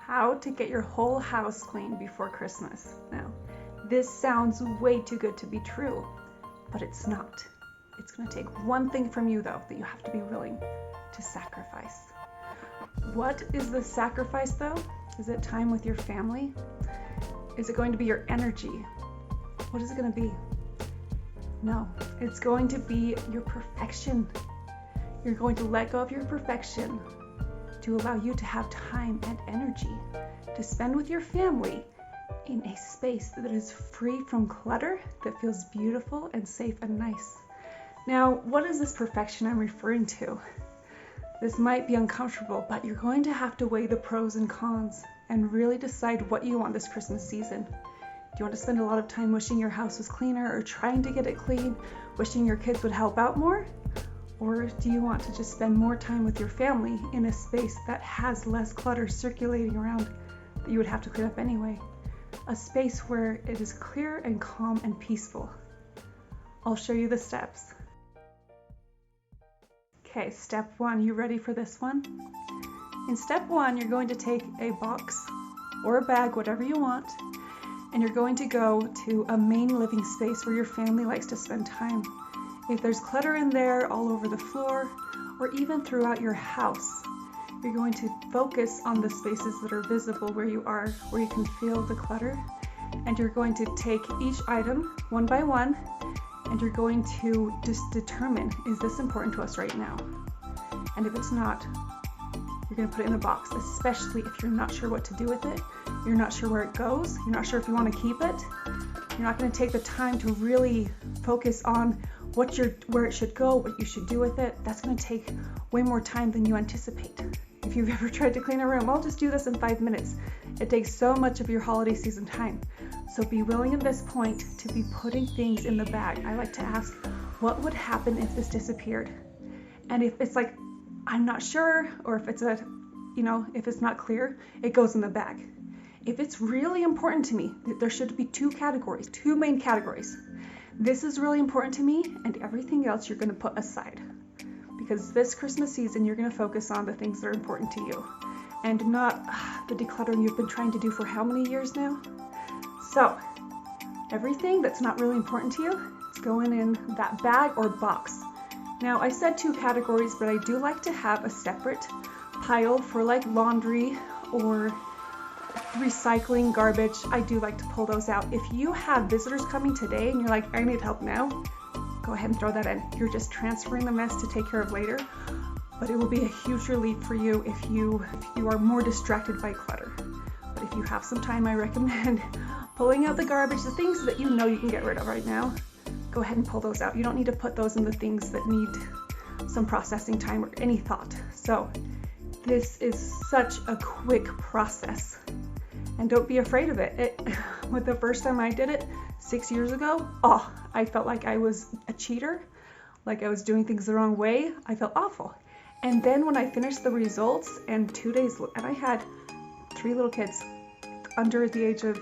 how to get your whole house clean before Christmas. Now, this sounds way too good to be true, but it's not. It's going to take one thing from you, though, that you have to be willing to sacrifice. What is the sacrifice, though? Is it time with your family? Is it going to be your energy? What is it going to be? No, it's going to be your perfection. You're going to let go of your perfection to allow you to have time and energy to spend with your family in a space that is free from clutter, that feels beautiful and safe and nice. Now, what is this perfection I'm referring to? This might be uncomfortable, but you're going to have to weigh the pros and cons and really decide what you want this Christmas season. Do you want to spend a lot of time wishing your house was cleaner or trying to get it clean, wishing your kids would help out more? Or do you want to just spend more time with your family in a space that has less clutter circulating around that you would have to clean up anyway? A space where it is clear and calm and peaceful. I'll show you the steps. Okay, step 1, you ready for this one? In step 1, you're going to take a box or a bag, whatever you want, and you're going to go to a main living space where your family likes to spend time. If there's clutter in there all over the floor or even throughout your house, you're going to focus on the spaces that are visible where you are, where you can feel the clutter, and you're going to take each item one by one, and you're going to just determine, is this important to us right now? And if it's not, you're going to put it in a box, especially if you're not sure what to do with it, you're not sure where it goes, you're not sure if you want to keep it, you're not going to take the time to really focus on where it should go, what you should do with it. That's going to take way more time than you anticipate. If you've ever tried to clean a room, I'll just do this in 5 minutes. It takes so much of your holiday season time. So be willing at this point to be putting things in the bag. I like to ask, what would happen if this disappeared? And if it's like, I'm not sure, or if it's if it's not clear, it goes in the bag. If it's really important to me, there should be two main categories. This is really important to me, and everything else you're going to put aside. Because this Christmas season, you're going to focus on the things that are important to you, and not the decluttering you've been trying to do for how many years now? So, everything that's not really important to you, it's going in that bag or box. Now, I said two categories, but I do like to have a separate pile for like laundry or recycling, garbage. I do like to pull those out. If you have visitors coming today and you're like, I need help now, go ahead and throw that in. You're just transferring the mess to take care of later, but it will be a huge relief for you if you are more distracted by clutter. But if you have some time, I recommend pulling out the garbage, the things that you know you can get rid of right now. Go ahead and pull those out. You don't need to put those in the things that need some processing time or any thought. So this is such a quick process, and don't be afraid of it. With the first time I did it 6 years ago, I felt like I was a cheater, like I was doing things the wrong way. I felt awful. And then when I finished the results, and 2 days, and I had 3 little kids under the age of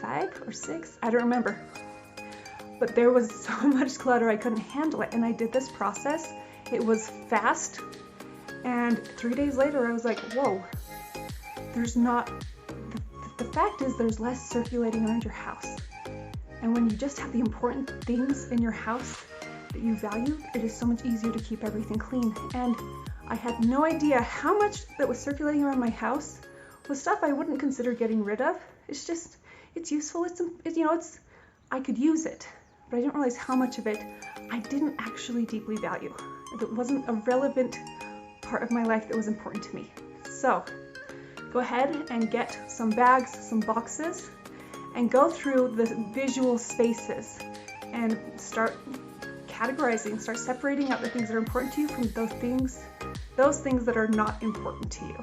5 or 6, I don't remember. But there was so much clutter, I couldn't handle it. And I did this process. It was fast. And 3 days later, I was like, whoa, the fact is there's less circulating around your house. And when you just have the important things in your house that you value, it is so much easier to keep everything clean. And I had no idea how much that was circulating around my house was stuff I wouldn't consider getting rid of. It's useful. I could use it, but I didn't realize how much of it I didn't actually deeply value. It wasn't a relevant part of my life that was important to me. So go ahead and get some bags, some boxes, and go through the visual spaces and start categorizing, start separating out the things that are important to you from those things that are not important to you.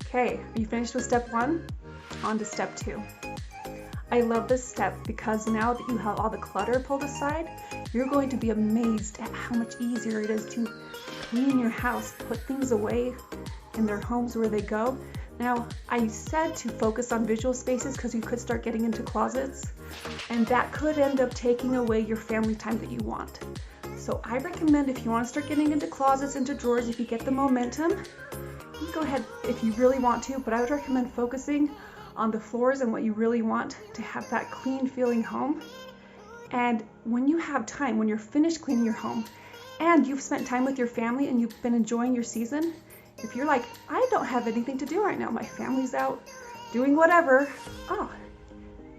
Okay, are you finished with step 1? On to step 2. I love this step because now that you have all the clutter pulled aside, you're going to be amazed at how much easier it is to clean your house, put things away in their homes where they go. Now, I said to focus on visual spaces because you could start getting into closets, and that could end up taking away your family time that you want. So I recommend, if you want to start getting into closets, into drawers, if you get the momentum, go ahead if you really want to, but I would recommend focusing on the floors and what you really want to have that clean feeling home. And when you have time, when you're finished cleaning your home and you've spent time with your family and you've been enjoying your season, if you're like, I don't have anything to do right now, my family's out doing whatever,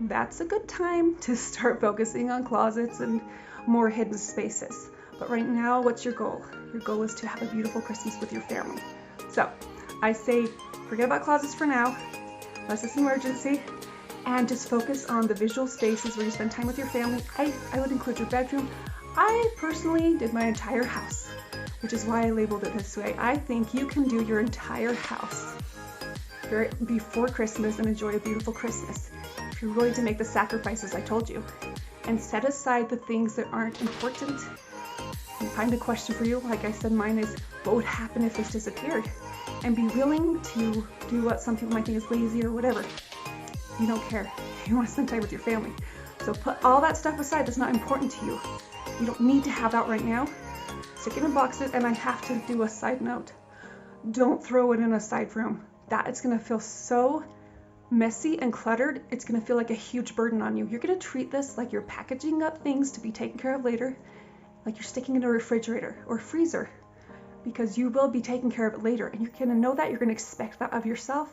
that's a good time to start focusing on closets and more hidden spaces. But right now, what's your goal? Your goal is to have a beautiful Christmas with your family. So I say, forget about closets for now, unless it's an emergency, and just focus on the visual spaces where you spend time with your family. I would include your bedroom. I personally did my entire house, which is why I labeled it this way. I think you can do your entire house before Christmas and enjoy a beautiful Christmas if you're willing to make the sacrifices I told you and set aside the things that aren't important. And find a question for you. Like I said, mine is, what would happen if this disappeared? And be willing to do what some people might think is lazy or whatever. You don't care. You want to spend time with your family. So put all that stuff aside that's not important to you. You don't need to have out right now. Stick it in boxes. And I have to do a side note. Don't throw it in a side room. It's going to feel so messy and cluttered. It's going to feel like a huge burden on you. You're going to treat this like you're packaging up things to be taken care of later, like you're sticking in a refrigerator or freezer, because you will be taking care of it later. And you're going to know that. You're going to expect that of yourself.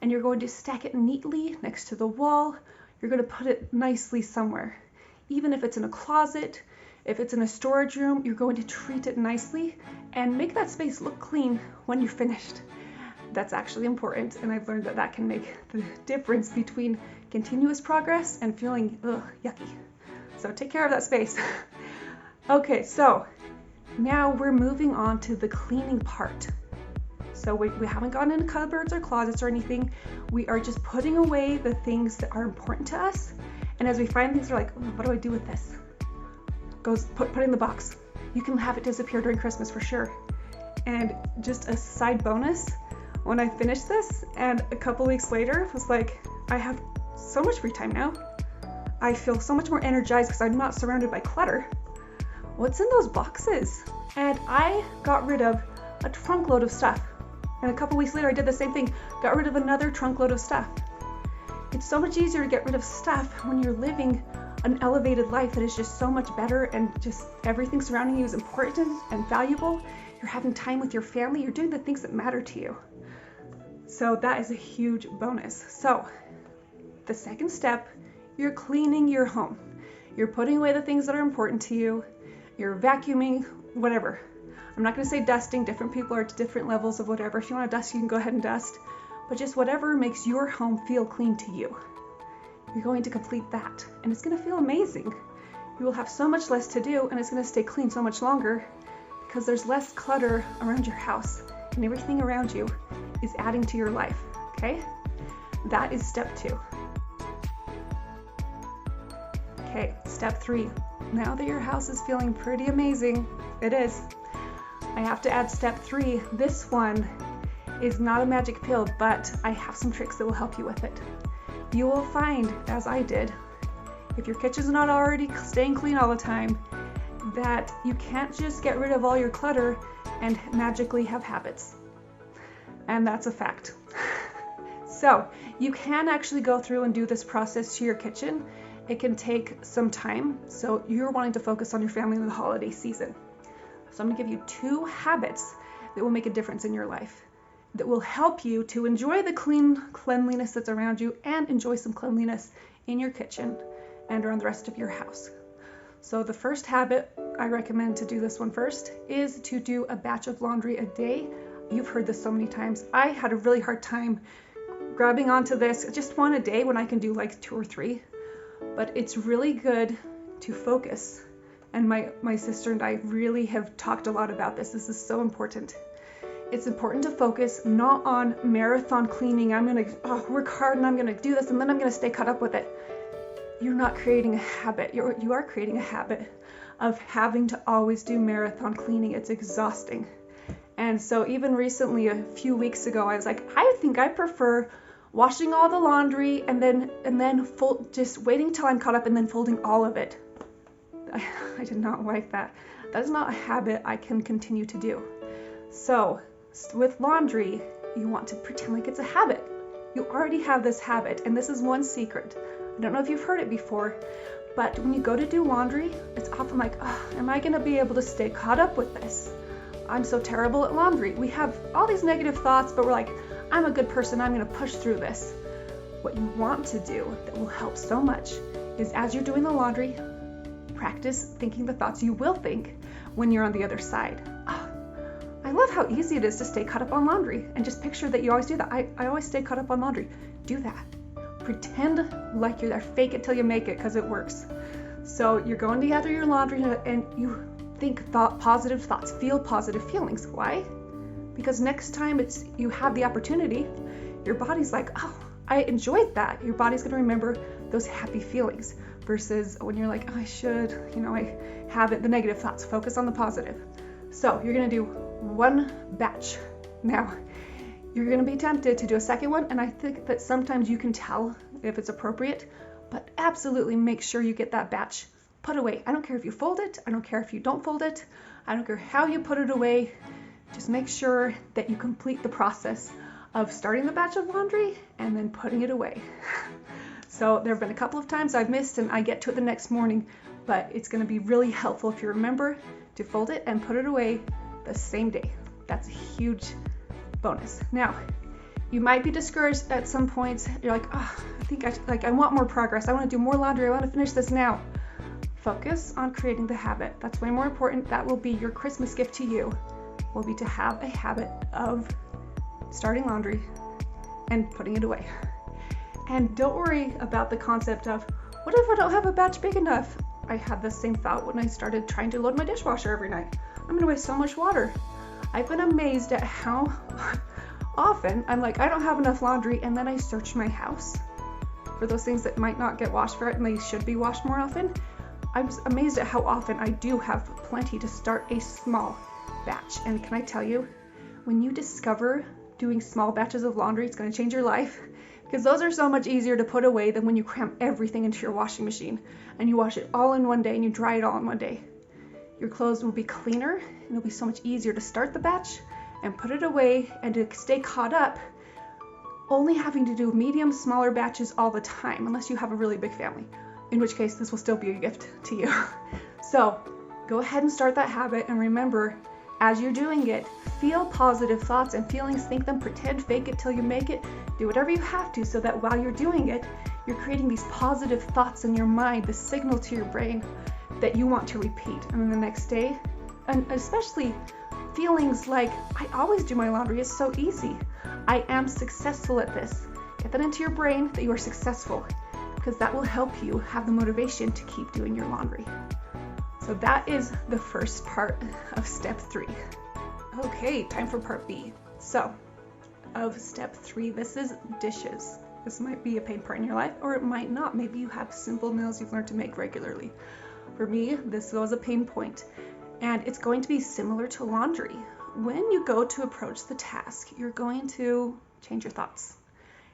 And you're going to stack it neatly next to the wall. You're going to put it nicely somewhere. Even if it's in a closet, if it's in a storage room, you're going to treat it nicely and make that space look clean when you're finished. That's actually important, and I've learned that that can make the difference between continuous progress and feeling yucky. So take care of that space. Okay, so now we're moving on to the cleaning part. So we haven't gone into cupboards or closets or anything. We are just putting away the things that are important to us. And as we find things, we're like, what do I do with this? Put it in the box. You can have it disappear during Christmas for sure. And just a side bonus, when I finished this and a couple weeks later, it was like, I have so much free time now. I feel so much more energized because I'm not surrounded by clutter. What's in those boxes? And I got rid of a trunk load of stuff. And a couple weeks later, I did the same thing, got rid of another trunk load of stuff. It's so much easier to get rid of stuff when you're living an elevated life that is just so much better and just everything surrounding you is important and valuable. You're having time with your family. You're doing the things that matter to you. So that is a huge bonus. So the second step, you're cleaning your home. You're putting away the things that are important to you. You're vacuuming, whatever. I'm not going to say dusting. Different people are at different levels of whatever. If you want to dust, you can go ahead and dust. But just whatever makes your home feel clean to you. You're going to complete that. And it's going to feel amazing. You will have so much less to do, and it's going to stay clean so much longer because there's less clutter around your house. And everything around you is adding to your life. Okay? That is step 2. Okay, step 3. Now that your house is feeling pretty amazing, it is. I have to add step 3. This one is not a magic pill, but I have some tricks that will help you with it. You will find, as I did, if your kitchen's not already staying clean all the time, that you can't just get rid of all your clutter and magically have habits. And that's a fact. So you can actually go through and do this process to your kitchen. It can take some time. So you're wanting to focus on your family in the holiday season. So I'm going to give you 2 habits that will make a difference in your life, that will help you to enjoy the cleanliness that's around you and enjoy some cleanliness in your kitchen and around the rest of your house. So the first habit, I recommend to do this one first, is to do a batch of laundry a day. You've heard this so many times. I had a really hard time grabbing onto this, just one a day when I can do like 2 or 3. But it's really good to focus. And my sister and I really have talked a lot about this. This is so important. It's important to focus not on marathon cleaning. I'm going to work hard and I'm going to do this and then I'm going to stay caught up with it. You're not creating a habit. You are creating a habit of having to always do marathon cleaning. It's exhausting. And so even recently, a few weeks ago, I was like, I think I prefer washing all the laundry and then just waiting till I'm caught up and then folding all of it. I did not like that. That is not a habit I can continue to do. So with laundry, you want to pretend like it's a habit. You already have this habit, and this is one secret. I don't know if you've heard it before, but when you go to do laundry, it's often like, oh, am I gonna be able to stay caught up with this? I'm so terrible at laundry. We have all these negative thoughts, but we're like, I'm a good person, I'm gonna push through this. What you want to do that will help so much is as you're doing the laundry, practice thinking the thoughts you will think when you're on the other side. Oh, I love how easy it is to stay caught up on laundry, and just picture that you always do that. I always stay caught up on laundry. Do that. Pretend like you're there. Fake it till you make it, because it works. So you're going to gather your laundry and you think positive thoughts, feel positive feelings. Why? Because next time you have the opportunity, your body's like, oh, I enjoyed that. Your body's going to remember those happy feelings versus when you're like, oh, I should, I have it, the negative thoughts. Focus on the positive. So you're going to do one batch. Now, you're going to be tempted to do a second one, and I think that sometimes you can tell if it's appropriate, but absolutely make sure you get that batch put away. I don't care if you fold it. I don't care if you don't fold it. I don't care how you put it away. Just make sure that you complete the process of starting the batch of laundry and then putting it away. So there have been a couple of times I've missed and I get to it the next morning, but it's going to be really helpful if you remember to fold it and put it away the same day. That's a huge bonus. Now, you might be discouraged at some points. You're like, oh, I want more progress. I want to do more laundry. I want to finish this now. Focus on creating the habit. That's way more important. That will be your Christmas gift to you, will be to have a habit of starting laundry and putting it away. And don't worry about the concept of, what if I don't have a batch big enough? I had the same thought when I started trying to load my dishwasher every night. I'm going to waste so much water. I've been amazed at how often I'm like, I don't have enough laundry, and then I search my house for those things that might not get washed for it and they should be washed more often. I'm amazed at how often I do have plenty to start a small batch. And can I tell you, when you discover doing small batches of laundry, it's going to change your life, because those are so much easier to put away than when you cram everything into your washing machine and you wash it all in one day and you dry it all in one day. Your clothes will be cleaner and it'll be so much easier to start the batch and put it away and to stay caught up, only having to do medium, smaller batches all the time, unless you have a really big family, in which case this will still be a gift to you. So go ahead and start that habit, and remember, as you're doing it, feel positive thoughts and feelings, think them, pretend, fake it till you make it, do whatever you have to so that while you're doing it, you're creating these positive thoughts in your mind, the signal to your brain that you want to repeat. And then the next day, and especially feelings like, I always do my laundry, it's so easy. I am successful at this. Get that into your brain that you are successful, because that will help you have the motivation to keep doing your laundry. So that is the first part of step 3. Okay, time for part B. So, of step 3, this is dishes. This might be a pain part in your life, or it might not. Maybe you have simple meals you've learned to make regularly. For me, this was a pain point, and it's going to be similar to laundry. When you go to approach the task, you're going to change your thoughts.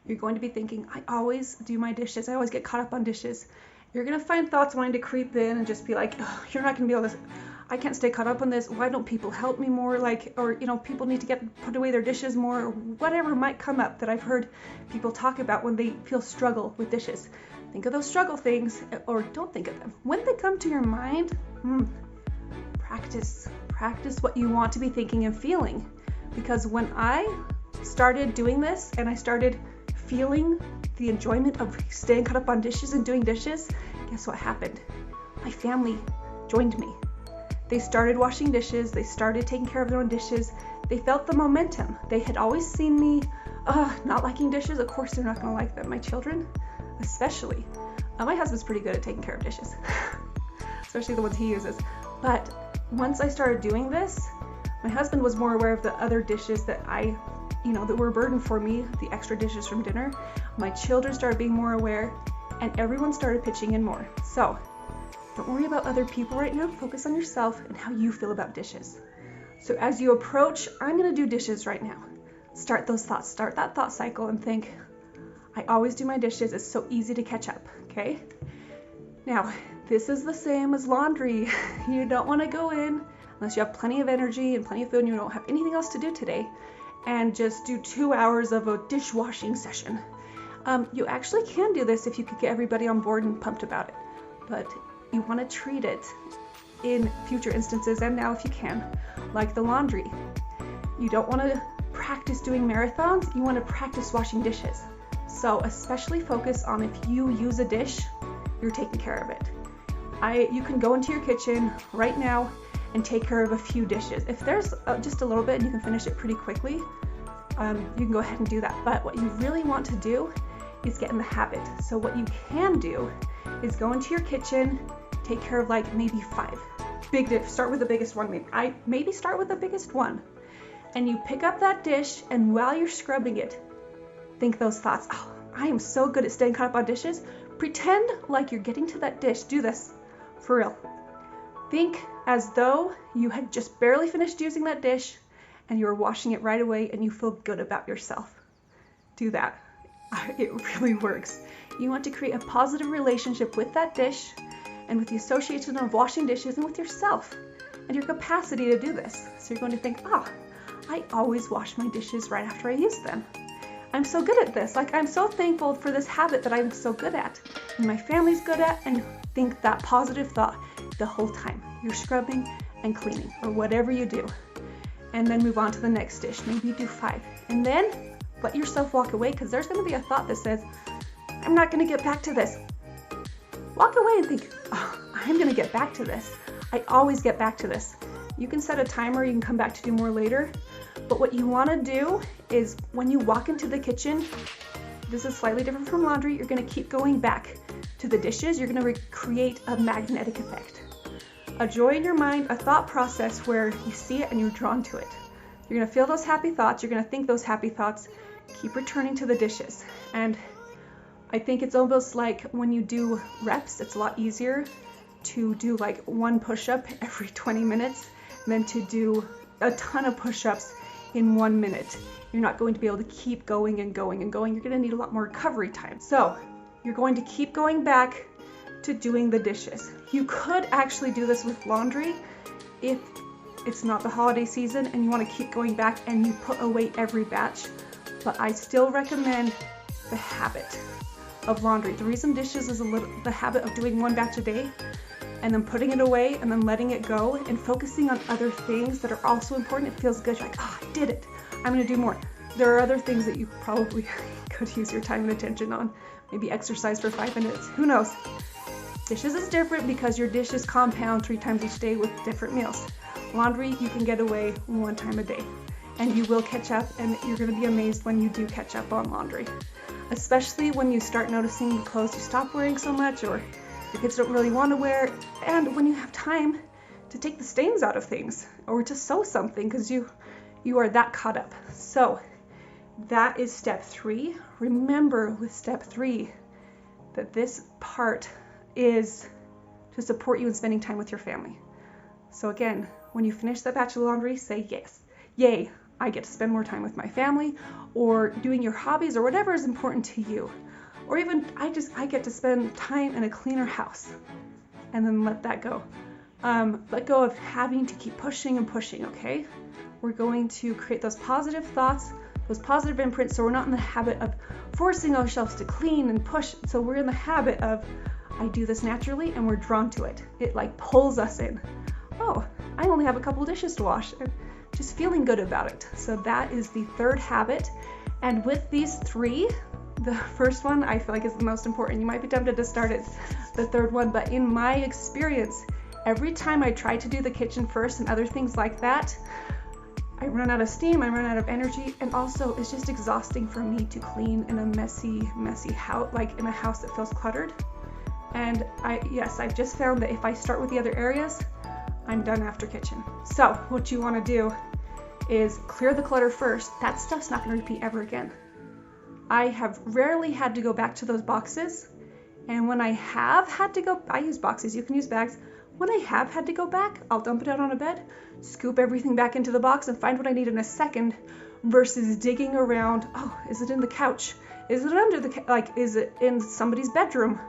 You're going to be thinking, I always do my dishes. I always get caught up on dishes. You're going to find thoughts wanting to creep in and just be like, oh, you're not going to be able to, I can't stay caught up on this. Why don't people help me more? People need to put away their dishes more, or whatever might come up that I've heard people talk about when they feel struggle with dishes. Think of those struggle things, or don't think of them. When they come to your mind, practice what you want to be thinking and feeling. Because when I started doing this and I started feeling the enjoyment of staying caught up on dishes and doing dishes, guess what happened? My family joined me. They started washing dishes. They started taking care of their own dishes. They felt the momentum. They had always seen me not liking dishes. Of course, they're not going to like them. My children, especially. My husband's pretty good at taking care of dishes, especially the ones he uses. But once I started doing this, my husband was more aware of the other dishes that that were a burden for me, the extra dishes from dinner. My children started being more aware, and everyone started pitching in more. So don't worry about other people right now. Focus on yourself and how you feel about dishes. So as you approach, I'm going to do dishes right now. Start those thoughts. Start that thought cycle and think, I always do my dishes. It's so easy to catch up, okay? Now, this is the same as laundry. You don't want to go in unless you have plenty of energy and plenty of food and you don't have anything else to do today, and just do 2 hours of a dishwashing session. You actually can do this if you could get everybody on board and pumped about it, but you want to treat it in future instances, and now if you can, like the laundry. You don't want to practice doing marathons, you want to practice washing dishes. So especially focus on if you use a dish, you're taking care of it. You can go into your kitchen right now and take care of a few dishes. If there's just a little bit and you can finish it pretty quickly, you can go ahead and do that. But what you really want to do is get in the habit. So what you can do is go into your kitchen, take care of like maybe 5 big dishes. Start with the biggest one. Maybe start with the biggest one. And you pick up that dish, and while you're scrubbing it, think those thoughts. Oh, I am so good at staying caught up on dishes. Pretend like you're getting to that dish. Do this for real. Think as though you had just barely finished using that dish and you were washing it right away and you feel good about yourself. Do that. It really works. You want to create a positive relationship with that dish and with the association of washing dishes and with yourself and your capacity to do this. So you're going to think, I always wash my dishes right after I use them. I'm so good at this. Like, I'm so thankful for this habit that I'm so good at and my family's good at, and think that positive thought the whole time you're scrubbing and cleaning or whatever you do. And then move on to the next dish. Maybe do 5. And then let yourself walk away, because there's going to be a thought that says, I'm not going to get back to this. Walk away and think, I'm going to get back to this. I always get back to this. You can set a timer, you can come back to do more later. But what you want to do is when you walk into the kitchen, this is slightly different from laundry, you're going to keep going back to the dishes. You're going to create a magnetic effect. A joy in your mind, a thought process where you see it and you're drawn to it. You're going to feel those happy thoughts. You're going to think those happy thoughts. Keep returning to the dishes. And I think it's almost like when you do reps, it's a lot easier to do like 1 push-up every 20 minutes than to do a ton of push-ups in 1 minute. You're not going to be able to keep going and going and going. You're going to need a lot more recovery time. So you're going to keep going back to doing the dishes. You could actually do this with laundry if it's not the holiday season and you want to keep going back and you put away every batch. But I still recommend the habit of laundry. The reason dishes is the habit of doing 1 batch a day and then putting it away and then letting it go and focusing on other things that are also important. It feels good. You're like, I did it. I'm going to do more. There are other things that you probably could use your time and attention on. Maybe exercise for 5 minutes. Who knows? Dishes is different because your dishes compound 3 times each day with different meals. Laundry, you can get away 1 time a day. And you will catch up, and you're going to be amazed when you do catch up on laundry. Especially when you start noticing the clothes you stop wearing so much, or your kids don't really want to wear, and when you have time to take the stains out of things or to sew something because you are that caught up. So that is step 3. Remember with step 3 that this part is to support you in spending time with your family. So again, when you finish that batch of laundry, say yes. Yay, I get to spend more time with my family, or doing your hobbies or whatever is important to you. Or even I get to spend time in a cleaner house, and then let that go. Let go of having to keep pushing and pushing, okay? We're going to create those positive thoughts, those positive imprints, so we're not in the habit of forcing ourselves to clean and push. So we're in the habit of, I do this naturally, and we're drawn to it. It like pulls us in. Oh, I only have a couple dishes to wash. And just feeling good about it. So that is the 3rd habit. And with these 3, the first one I feel like is the most important. You might be tempted to start at the 3rd one, but in my experience, every time I try to do the kitchen first and other things like that, I run out of steam, I run out of energy, and also it's just exhausting for me to clean in a messy house, like in a house that feels cluttered. And I've just found that if I start with the other areas, I'm done after kitchen. So what you want to do is clear the clutter first. That stuff's not going to repeat ever again. I have rarely had to go back to those boxes, and when I have had to go, I use boxes, you can use bags. When I have had to go back, I'll dump it out on a bed, scoop everything back into the box and find what I need in a second, versus digging around. Oh, is it in the couch? Is it under the is it in somebody's bedroom?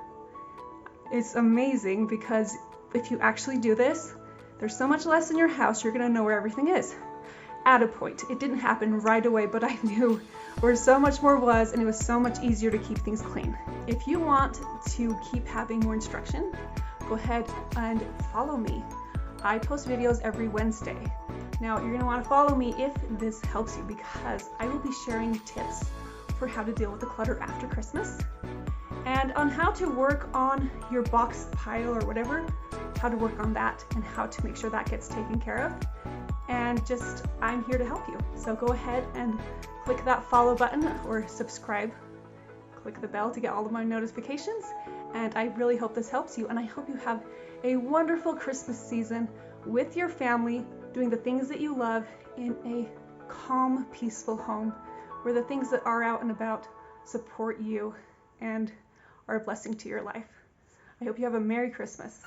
It's amazing, because if you actually do this, there's so much less in your house, you're going to know where everything is. at a point. It didn't happen right away, but I knew where so much more was, and it was so much easier to keep things clean. If you want to keep having more instruction, go ahead and follow me. I post videos every Wednesday. Now, you're going to want to follow me if this helps you, because I will be sharing tips for how to deal with the clutter after Christmas, and on how to work on your box pile or whatever, how to work on that and how to make sure that gets taken care of. And just, I'm here to help you. So go ahead and click that follow button or subscribe. Click the bell to get all of my notifications. And I really hope this helps you. And I hope you have a wonderful Christmas season with your family, doing the things that you love in a calm, peaceful home, where the things that are out and about support you and are a blessing to your life. I hope you have a Merry Christmas.